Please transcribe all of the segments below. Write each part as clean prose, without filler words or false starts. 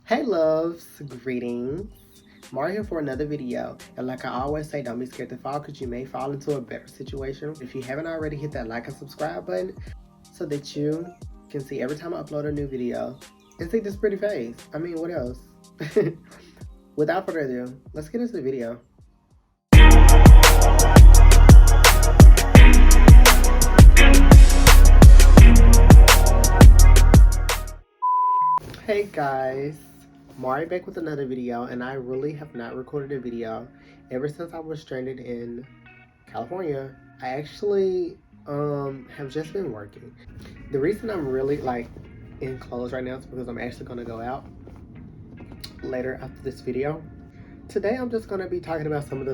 Hey loves, greetings. Mara here for another video. And like I always say, don't be scared to fall because you may fall into a better situation. If you haven't already, hit that like and subscribe button so that you can see every time I upload a new video and see this pretty face. I mean, what else? Without further ado, let's get into the video. Hey guys, Mari back with another video, and I really have not recorded a video ever since I was stranded in California. I actually have just been working. The reason I'm really in clothes right now is because I'm actually gonna go out later after this video. Today I'm just gonna be talking about some of the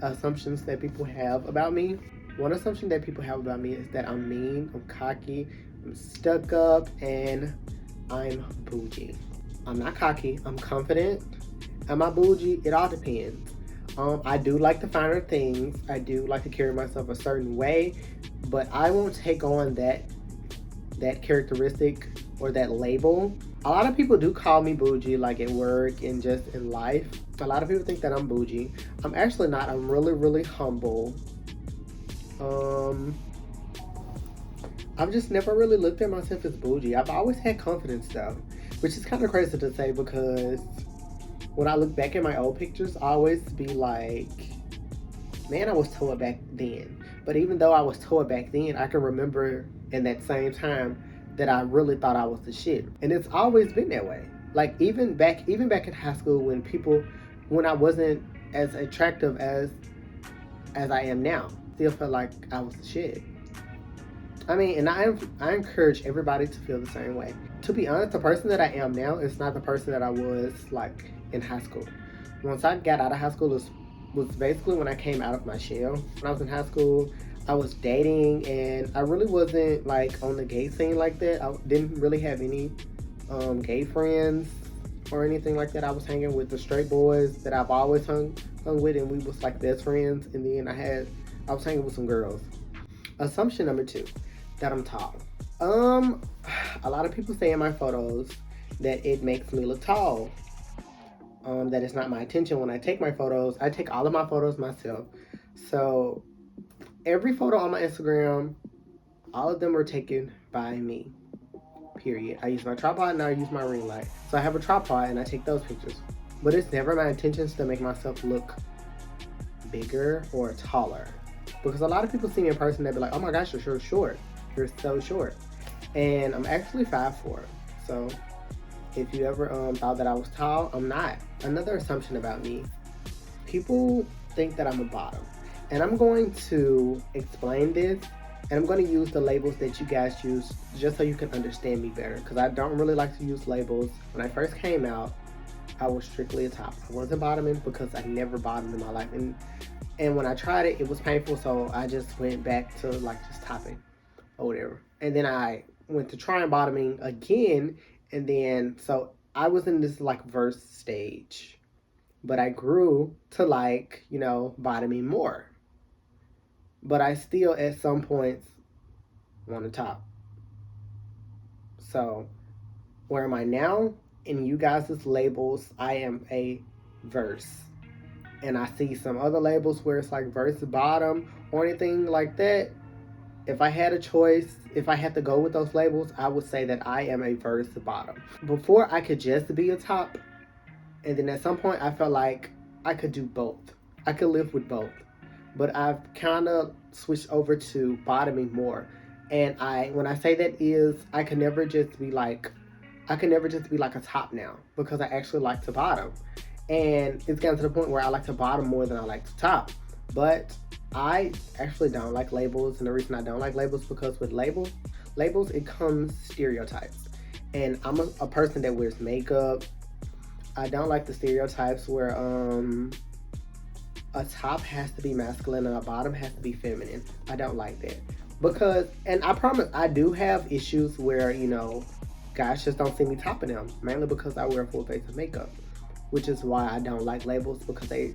assumptions that people have about me. One assumption that people have about me is that I'm mean, I'm cocky, I'm stuck up, and I'm bougie. I'm not cocky, I'm confident. Am I bougie? It all depends. I do like the finer things. I do like to carry myself a certain way, but I won't take on that characteristic or that label. A lot of people do call me bougie, like at work and just in life. A lot of people think that I'm bougie. I'm actually not. I'm really, really humble. I've just never really looked at myself as bougie. I've always had confidence though, which is kind of crazy to say because when I look back at my old pictures, I always be like, man, I was told back then. But even though I was told back then, I can remember in that same time that I really thought I was the shit. And it's always been that way. Like even back in high school when I wasn't as attractive as I am now, still felt like I was the shit. I mean, and I encourage everybody to feel the same way. To be honest, the person that I am now is not the person that I was like in high school. Once I got out of high school, was basically when I came out of my shell. When I was in high school, I was dating, and I really wasn't like on the gay scene like that. I didn't really have any gay friends or anything like that. I was hanging with the straight boys that I've always hung with, and we was like best friends. And then I was hanging with some girls. Assumption number 2, that I'm tall. A lot of people say in my photos that it makes me look tall. That it's not my intention when I take my photos. I take all of my photos myself. So every photo on my Instagram, all of them were taken by me. Period. I use my tripod and I use my ring light. So I have a tripod and I take those pictures. But it's never my intentions to make myself look bigger or taller. Because a lot of people see me in person, they be like, oh my gosh, you're so short. You're so short. And I'm actually 5'4". So if you ever thought that I was tall, I'm not. Another assumption about me, people think that I'm a bottom. And I'm going to explain this, and I'm going to use the labels that you guys use just so you can understand me better. Because I don't really like to use labels. When I first came out, I was strictly a top. I wasn't bottoming because I never bottomed in my life. And when I tried it, it was painful, so I just went back to like just topping or whatever. And then I went to trying bottoming again, and then so I was in this like verse stage, but I grew to like, bottoming more. But I still at some points want to top. So where am I now? In you guys' labels, I am a verse. And I see some other labels where it's like verse bottom or anything like that. If I had a choice, if I had to go with those labels, I would say that I am a verse bottom. Before, I could just be a top, and then at some point I felt like I could do both. I could live with both. But I've kind of switched over to bottoming more. And when I say that is, I can never just be like a top now, because I actually like to bottom. And it's gotten to the point where I like to bottom more than I like to top. But I actually don't like labels, and the reason I don't like labels is because with labels it comes stereotypes. And I'm a person that wears makeup. I don't like the stereotypes where a top has to be masculine and a bottom has to be feminine. I don't like that. Because, and I promise, I do have issues where, guys just don't see me topping them, mainly because I wear a full face of makeup, which is why I don't like labels, because they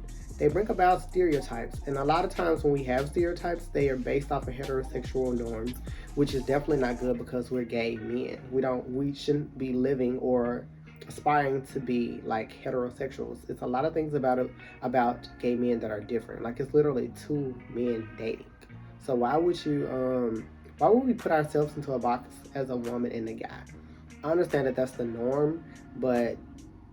bring about stereotypes. And a lot of times when we have stereotypes, they are based off of heterosexual norms, which is definitely not good because we're gay men. We shouldn't be living or aspiring to be like heterosexuals. It's a lot of things about gay men that are different. Like it's literally two men dating. So why would we put ourselves into a box as a woman and a guy? I understand that that's the norm, but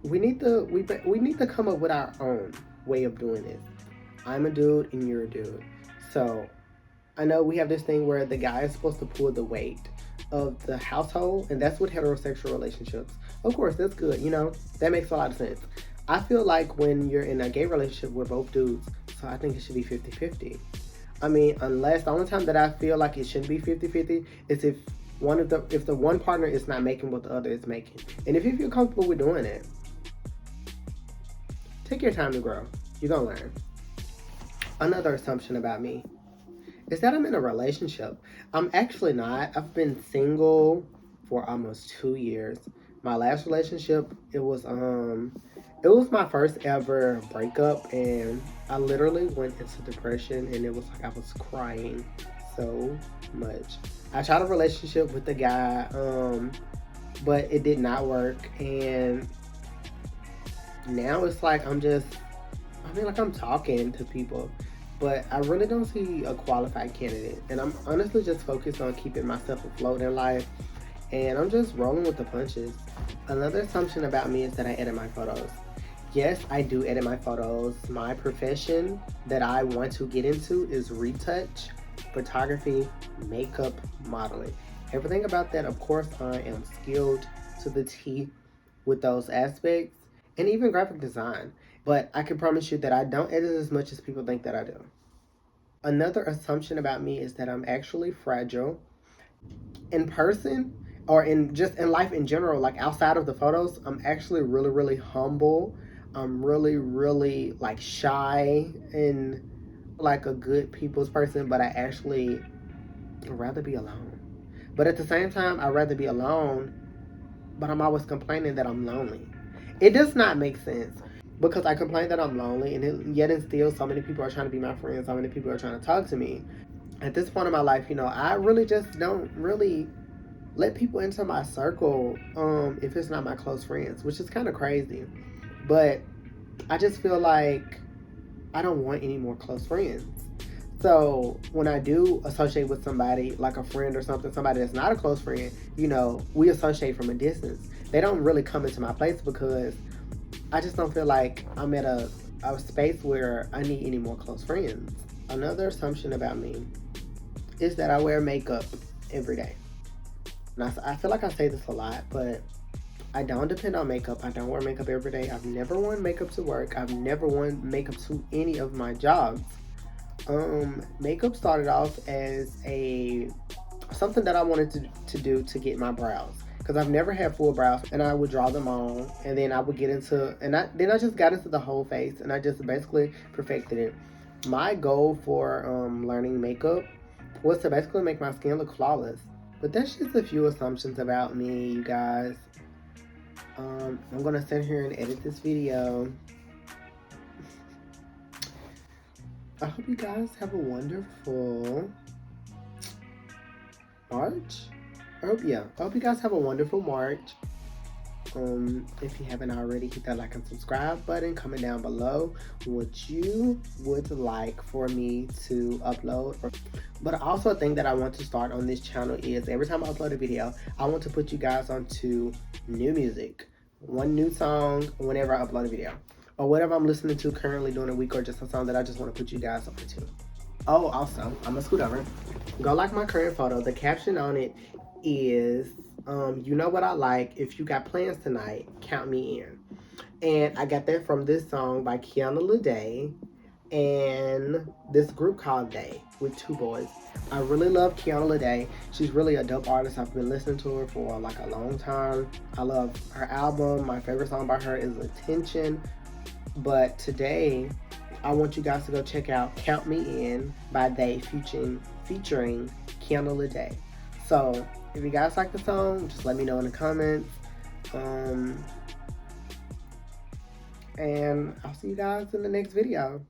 we need to come up with our own way of doing this. I'm a dude and you're a dude. So I know we have this thing where the guy is supposed to pull the weight of the household, and that's with heterosexual relationships. Of course, that's good, that makes a lot of sense. I feel like when you're in a gay relationship with both dudes, so I think it should be 50-50. I mean, unless the only time that I feel like it shouldn't be 50-50 is if the one partner is not making what the other is making. And if you feel comfortable with doing it, take your time to grow. You're gonna learn. Another assumption about me is that I'm in a relationship. I'm actually not. I've been single for almost 2 years. My last relationship, it was my first ever breakup, and I literally went into depression, and it was like I was crying so much. I tried a relationship with the guy, but it did not work, and now it's like I'm talking to people, but I really don't see a qualified candidate. And I'm honestly just focused on keeping myself afloat in life. And I'm just rolling with the punches. Another assumption about me is that I edit my photos. Yes, I do edit my photos. My profession that I want to get into is retouch, photography, makeup, modeling. Everything about that, of course, I am skilled to the T with those aspects, and even graphic design. But I can promise you that I don't edit as much as people think that I do. Another assumption about me is that I'm actually fragile. In person, or in life in general, like outside of the photos, I'm actually really, really humble. I'm really, really like shy and like a good people's person, but I actually would rather be alone. But at the same time, I'd rather be alone, but I'm always complaining that I'm lonely. It does not make sense because I complain that I'm lonely, yet and still, so many people are trying to be my friends. So many people are trying to talk to me. At this point in my life, I really just don't really let people into my circle if it's not my close friends, which is kind of crazy. But I just feel like I don't want any more close friends. So when I do associate with somebody like a friend or something, somebody that's not a close friend, we associate from a distance. They don't really come into my place because I just don't feel like I'm at a space where I need any more close friends. Another assumption about me is that I wear makeup every day. And I feel like I say this a lot, but I don't depend on makeup. I don't wear makeup every day. I've never worn makeup to work. I've never worn makeup to any of my jobs. Makeup started off as something that I wanted to do to get my brows, because I've never had full brows, and I would draw them on, and then I would get into, then I just got into the whole face, and I just basically perfected it. My goal for learning makeup was to basically make my skin look flawless. But that's just a few assumptions about me, you guys. I'm gonna sit here and edit this video. I hope you guys have a wonderful March. I hope you guys have a wonderful March. If you haven't already, hit that like and subscribe button. Comment down below what you would like for me to upload. But also a thing that I want to start on this channel is every time I upload a video, I want to put you guys onto new music. One new song whenever I upload a video. Or whatever I'm listening to currently during a week, or just a song that I just want to put you guys on to. Oh, also, I'm gonna scoot over. Go like my current photo. The caption on it is, you know what I like. If you got plans tonight, count me in. And I got that from this song by Kiana Lede and this group called They with two boys. I really love Kiana Lede. She's really a dope artist. I've been listening to her for like a long time. I love her album. My favorite song by her is Attention. But today, I want you guys to go check out Count Me In by They featuring Kiana Lede. So, if you guys like the song, just let me know in the comments. And I'll see you guys in the next video.